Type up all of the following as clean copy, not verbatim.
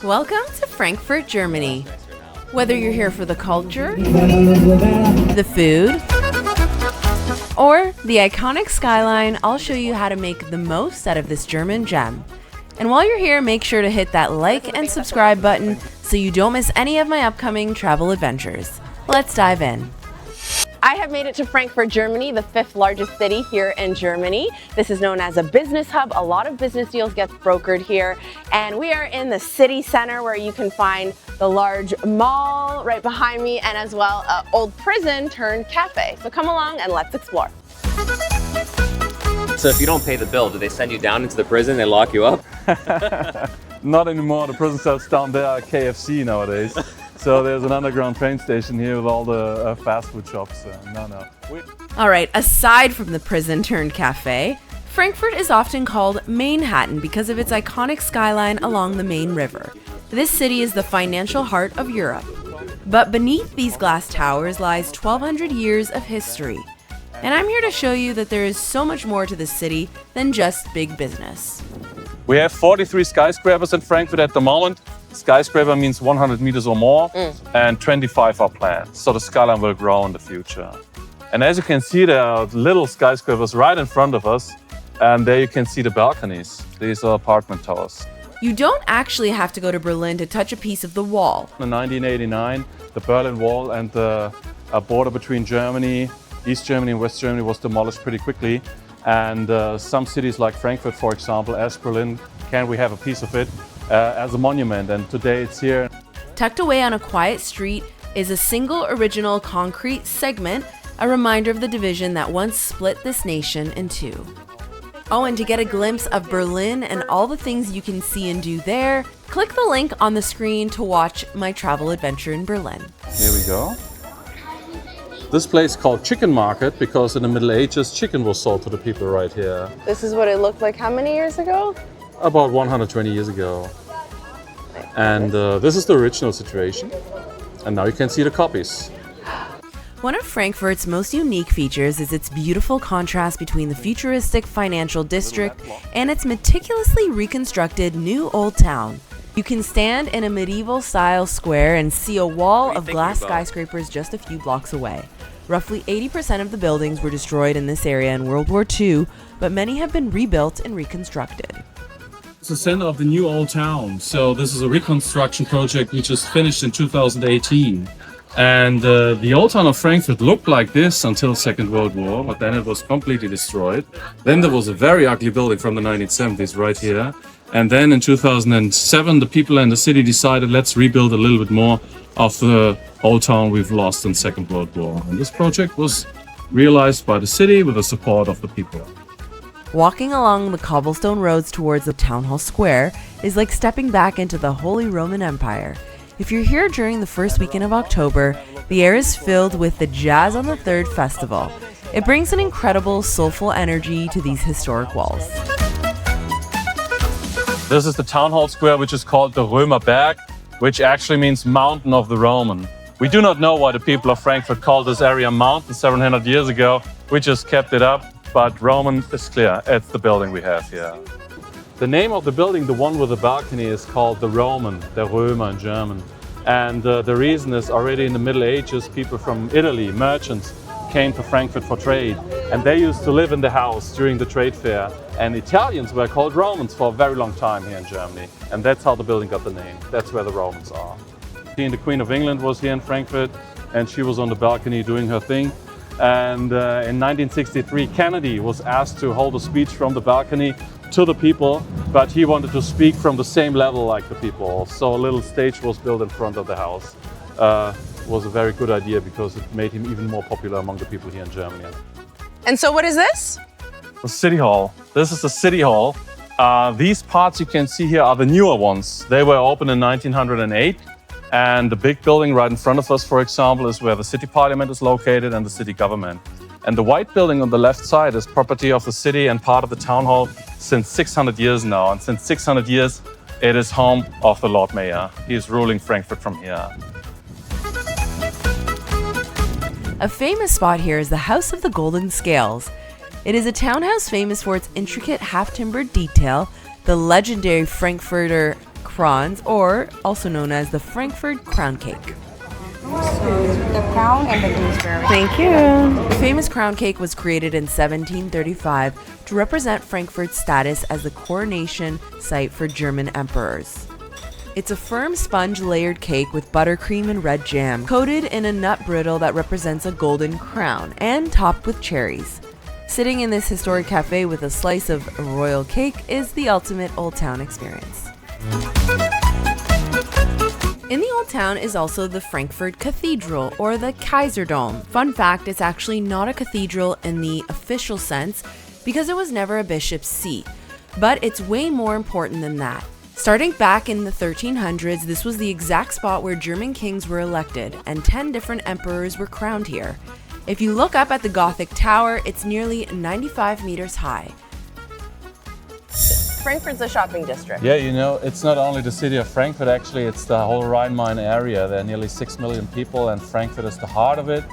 Welcome to Frankfurt, Germany. Whether you're here for the culture, the food, or the iconic Skyline, I'll show you how to make the most out of this German gem. And while you're here, make sure to hit that like and subscribe button so you don't miss any of my upcoming travel adventures. Let's dive in. I have made it to Frankfurt, Germany, the 5th largest city here in Germany. This is known as a business hub. A lot of business deals get brokered here. And we are in the city center where you can find the large mall right behind me and as well an old prison turned cafe. So come along and let's explore. So if you don't pay the bill, do they send you down into the prison, they lock you up? Not anymore. The prison cells down there are KFC nowadays. So there's an underground train station here with all the fast food shops. All right, aside from the prison turned cafe, Frankfurt is often called Manhattan because of its iconic skyline along the Main River. This city is the financial heart of Europe. But beneath these glass towers lies 1,200 years of history. And I'm here to show you that there is so much more to this city than just big business. We have 43 skyscrapers in Frankfurt at the moment. Skyscraper means 100 meters or more, and 25 are planned. So the skyline will grow in the future. And as you can see, there are little skyscrapers right in front of us. And there you can see the balconies. These are apartment towers. You don't actually have to go to Berlin to touch a piece of the wall. In 1989, the Berlin Wall and the border between Germany, East Germany and West Germany was demolished pretty quickly. And some cities like Frankfurt, for example, as Berlin, we have a piece of it as a monument, and today it's here. Tucked away on a quiet street is a single original concrete segment, a reminder of the division that once split this nation in two. Oh, and to get a glimpse of Berlin and all the things you can see and do there, click the link on the screen to watch my travel adventure in Berlin. Here we go. This place is called Chicken Market because in the Middle Ages, chicken was sold to the people right here. This is what it looked like how many years ago? About 120 years ago. And this is the original situation. And now you can see the copies. One of Frankfurt's most unique features is its beautiful contrast between the futuristic financial district and its meticulously reconstructed new old town. You can stand in a medieval-style square and see a wall of glass skyscrapers just a few blocks away. Roughly 80% of the buildings were destroyed in this area in World War II, but many have been rebuilt and reconstructed. It's the center of the new old town. So this is a reconstruction project which is finished in 2018. And the old town of Frankfurt looked like this until Second World War, but then it was completely destroyed. Then there was a very ugly building from the 1970s right here. And then in 2007, the people in the city decided, let's rebuild a little bit more of the old town we've lost in Second World War. And this project was realized by the city with the support of the people. Walking along the cobblestone roads towards the town hall square is like stepping back into the Holy Roman Empire. If you're here during the first weekend of October, the air is filled with the Jazz on the Third festival. It brings an incredible, soulful energy to these historic walls. This is the town hall square, which is called the Römer Berg, which actually means mountain of the Roman. We do not know why the people of Frankfurt called this area mountain 700 years ago. We just kept it up, but Roman is clear. It's the building we have here. The name of the building, the one with the balcony, is called the Roman, der Römer in German. And the reason is already in the Middle Ages, people from Italy, merchants, came to Frankfurt for trade. And they used to live in the house during the trade fair. And Italians were called Romans for a very long time here in Germany. And that's how the building got the name. That's where the Romans are. The Queen of England was here in Frankfurt, and she was on the balcony doing her thing. And in 1963, Kennedy was asked to hold a speech from the balcony to the people, but he wanted to speak from the same level like the people. So a little stage was built in front of the house. It was a very good idea because it made him even more popular among the people here in Germany. And so what is this? The City Hall. This is the City Hall. These parts you can see here are the newer ones. They were opened in 1908. And the big building right in front of us, for example, is where the city parliament is located and the city government. And the white building on the left side is property of the city and part of the town hall since 600 years now. And since 600 years, it is home of the Lord Mayor. He is ruling Frankfurt from here. A famous spot here is the House of the Golden Scales. It is a townhouse famous for its intricate half-timbered detail, the legendary Frankfurter macarons, or also known as the Frankfurt crown cake. The crown and the gooseberry. Thank you. The famous crown cake was created in 1735 to represent Frankfurt's status as the coronation site for German emperors. It's a firm sponge layered cake with buttercream and red jam, coated in a nut brittle that represents a golden crown, and topped with cherries. Sitting in this historic cafe with a slice of royal cake is the ultimate Old Town experience. In the Old Town is also the Frankfurt Cathedral, or the Kaiserdom. Fun fact, it's actually not a cathedral in the official sense because it was never a bishop's seat, but it's way more important than that. Starting back in the 1300s, this was the exact spot where German kings were elected, and 10 different emperors were crowned here. If you look up at the Gothic tower, it's nearly 95 meters high. Frankfurt's a shopping district. Yeah, you know, it's not only the city of Frankfurt, actually, it's the whole Rhine-Main area. There are nearly 6 million people, and Frankfurt is the heart of it.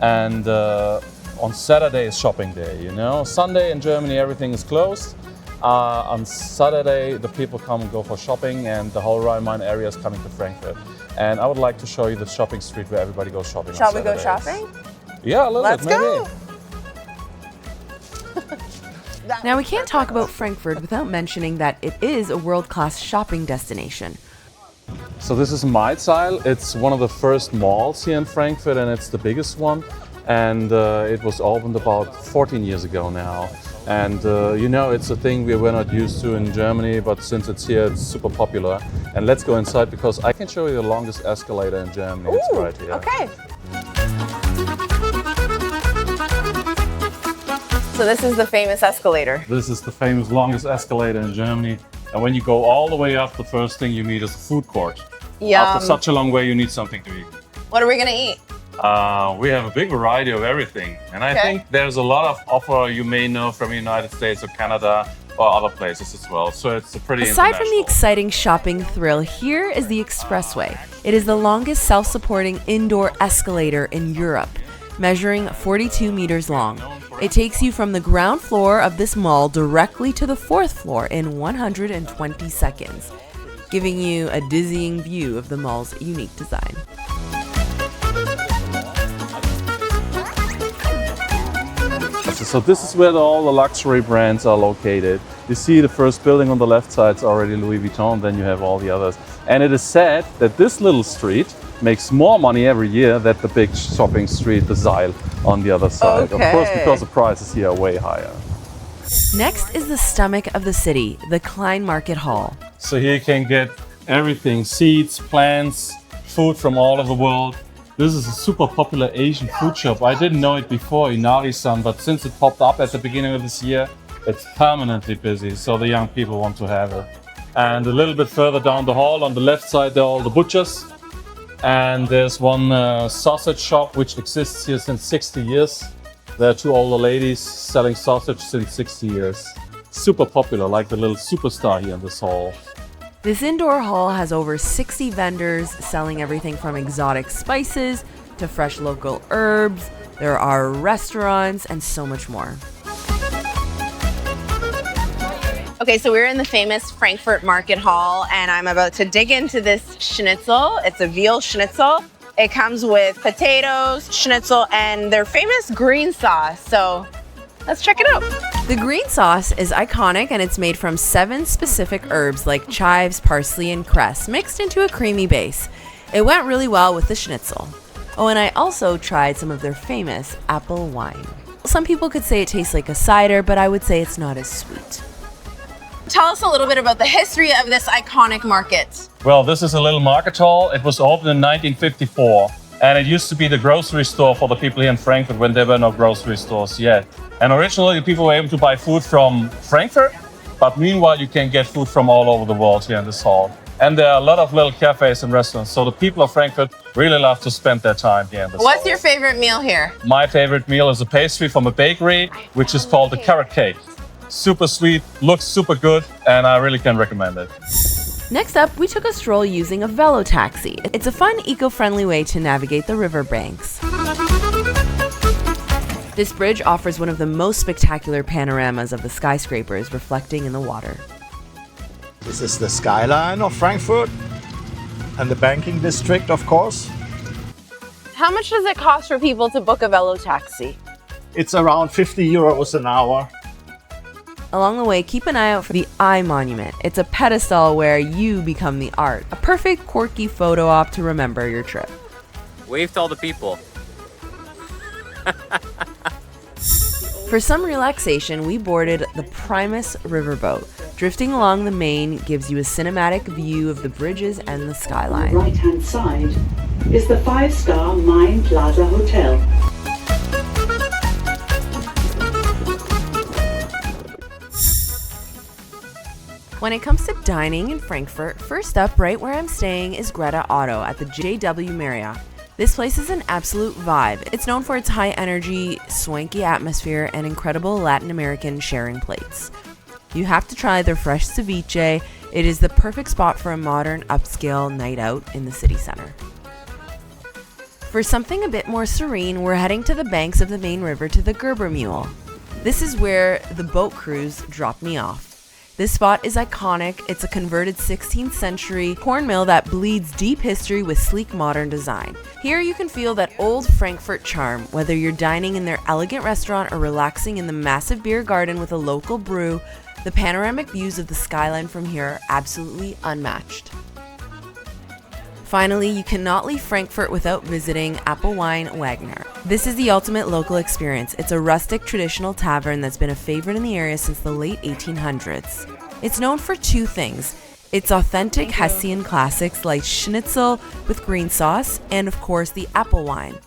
And on Saturday is shopping day, you know. Sunday in Germany, everything is closed. On Saturday, the people come and go for shopping, and the whole Rhine-Main area is coming to Frankfurt. And I would like to show you the shopping street where everybody goes shopping. Shall we go shopping? Yeah, a little Let's bit, maybe. go. Now, we can't talk about Frankfurt without mentioning that it is a world-class shopping destination. So this is Maizal. It's one of the first malls here in Frankfurt, and it's the biggest one. And it was opened about 14 years ago now. And you know, it's a thing we were not used to in Germany, but since it's here, it's super popular. And let's go inside because I can show you the longest escalator in Germany. Ooh, it's right here. Okay. So this is the famous escalator. This is the famous longest escalator in Germany. And when you go all the way up, the first thing you meet is a food court. After such a long way, you need something to eat. What are we gonna eat? We have a big variety of everything. And I think there's a lot of offer you may know from the United States or Canada or other places as well. So it's a pretty Aside from the international. exciting shopping thrill, here is the Expressway. It is the longest self-supporting indoor escalator in Europe, measuring 42 meters long. It takes you from the ground floor of this mall directly to the 4th floor in 120 seconds, giving you a dizzying view of the mall's unique design. So this is where all the luxury brands are located. You see the first building on the left side is already Louis Vuitton, then you have all the others. And it is said that this little street makes more money every year than the big shopping street, the Zeil, on the other side. Of course, because the prices here are way higher. Next is the stomach of the city, the Kleinmarkthalle. So here you can get everything, seeds, plants, food from all over the world. This is a super popular Asian food shop. I didn't know it before, Inari-san, but since it popped up at the beginning of this year, it's permanently busy, so the young people want to have it. And a little bit further down the hall, on the left side, there are all the butchers. And there's one sausage shop which exists here since 60 years. There are two older ladies selling sausage since 60 years. Super popular, like the little superstar here in this hall. This indoor hall has over 60 vendors selling everything from exotic spices to fresh local herbs. There are restaurants and so much more. Okay, so we're in the famous Frankfurt Market Hall, and I'm about to dig into this schnitzel. It's a veal schnitzel. It comes with potatoes, schnitzel, and their famous green sauce. So let's check it out. The green sauce is iconic, and it's made from 7 specific herbs like chives, parsley, and cress mixed into a creamy base. It went really well with the schnitzel. Oh, and I also tried some of their famous apple wine. Some people could say it tastes like a cider, but I would say it's not as sweet. Tell us a little bit about the history of this iconic market. Well, this is a little market hall. It was opened in 1954. And it used to be the grocery store for the people here in Frankfurt when there were no grocery stores yet. And originally people were able to buy food from Frankfurt, but meanwhile you can get food from all over the world here in this hall. And there are a lot of little cafes and restaurants, so the people of Frankfurt really love to spend their time here in this What's hall. your favorite meal here? My favorite meal is a pastry from a bakery, which is called the curate cake. Super sweet, looks super good, and I really can recommend it. Next up, we took a stroll using a Velotaxi. It's a fun, eco-friendly way to navigate the riverbanks. This bridge offers one of the most spectacular panoramas of the skyscrapers reflecting in the water. This is the Skyline of Frankfurt and the banking district, of course. How much does it cost for people to book a Velotaxi? It's around 50 euros an hour. Along the way, keep an eye out for the Eye Monument. It's a pedestal where you become the art. A perfect quirky photo op to remember your trip. Wave to all the people. For some relaxation, we boarded the Primus riverboat. Drifting along the Main gives you a cinematic view of the bridges and the skyline. On the right-hand side is the 5-star Main Plaza Hotel. When it comes to dining in Frankfurt, first up right where I'm staying is Greta Otto at the JW Marriott. This place is an absolute vibe. It's known for its high energy, swanky atmosphere, and incredible Latin American sharing plates. You have to try their fresh ceviche. It is the perfect spot for a modern, upscale night out in the city center. For something a bit more serene, we're heading to the banks of the main river to the Gerber Mule. This is where the boat cruise dropped me off. This spot is iconic. It's a converted 16th century corn mill that bleeds deep history with sleek modern design. Here you can feel that old Frankfurt charm, whether you're dining in their elegant restaurant or relaxing in the massive beer garden with a local brew. The panoramic views of the skyline from here are absolutely unmatched. Finally, you cannot leave Frankfurt without visiting Appelwein Wagner. This is the ultimate local experience. It's a rustic traditional tavern that's been a favorite in the area since the late 1800s. It's known for two things: its authentic Hessian classics like schnitzel with green sauce and, of course, the Appelwein.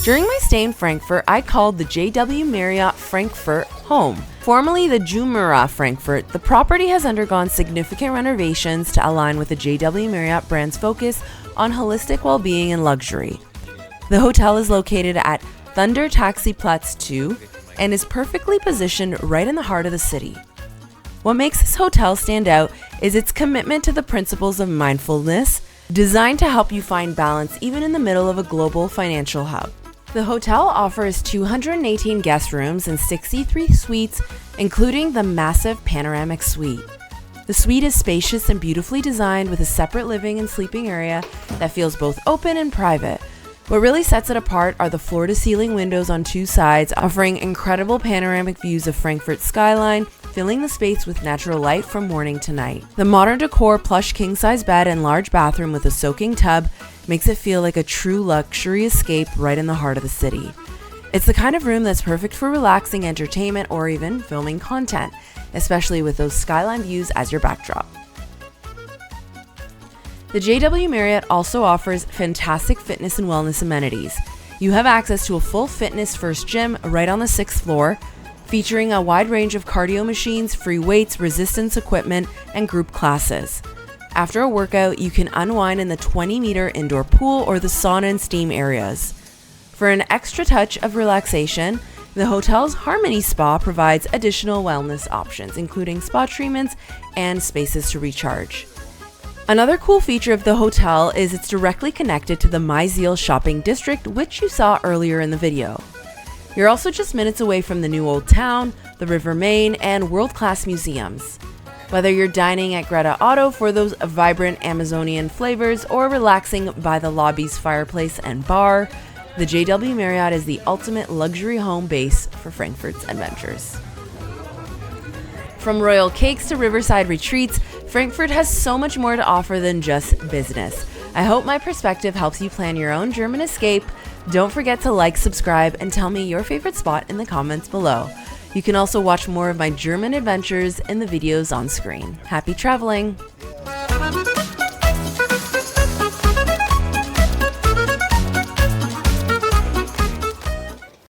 During my stay in Frankfurt, I called the JW Marriott Frankfurt home. Formerly the Jumeirah Frankfurt, the property has undergone significant renovations to align with the JW Marriott brand's focus on holistic well-being and luxury. The hotel is located at Thunder Taxiplatz 2 and is perfectly positioned right in the heart of the city. What makes this hotel stand out is its commitment to the principles of mindfulness, designed to help you find balance even in the middle of a global financial hub. The hotel offers 218 guest rooms and 63 suites, including the massive panoramic suite. The suite is spacious and beautifully designed with a separate living and sleeping area that feels both open and private. What really sets it apart are the floor-to-ceiling windows on two sides, offering incredible panoramic views of Frankfurt's skyline, filling the space with natural light from morning to night. The modern decor, plush king-size bed, and large bathroom with a soaking tub makes it feel like a true luxury escape right in the heart of the city. It's the kind of room that's perfect for relaxing entertainment or even filming content, especially with those skyline views as your backdrop. The JW Marriott also offers fantastic fitness and wellness amenities. You have access to a full fitness first gym right on the 6th floor, featuring a wide range of cardio machines, free weights, resistance equipment, and group classes. After a workout, you can unwind in the 20-meter indoor pool or the sauna and steam areas. For an extra touch of relaxation, the hotel's Harmony Spa provides additional wellness options, including spa treatments and spaces to recharge. Another cool feature of the hotel is it's directly connected to the Maisiel shopping district, which you saw earlier in the video. You're also just minutes away from the new Old Town, the River Main, and world-class museums. Whether you're dining at Greta Otto for those vibrant Amazonian flavors or relaxing by the lobby's fireplace and bar, the JW Marriott is the ultimate luxury home base for Frankfurt's adventures. From royal cakes to riverside retreats, Frankfurt has so much more to offer than just business. I hope my perspective helps you plan your own German escape. Don't forget to like, subscribe, and tell me your favorite spot in the comments below. You can also watch more of my German adventures in the videos on screen. Happy traveling!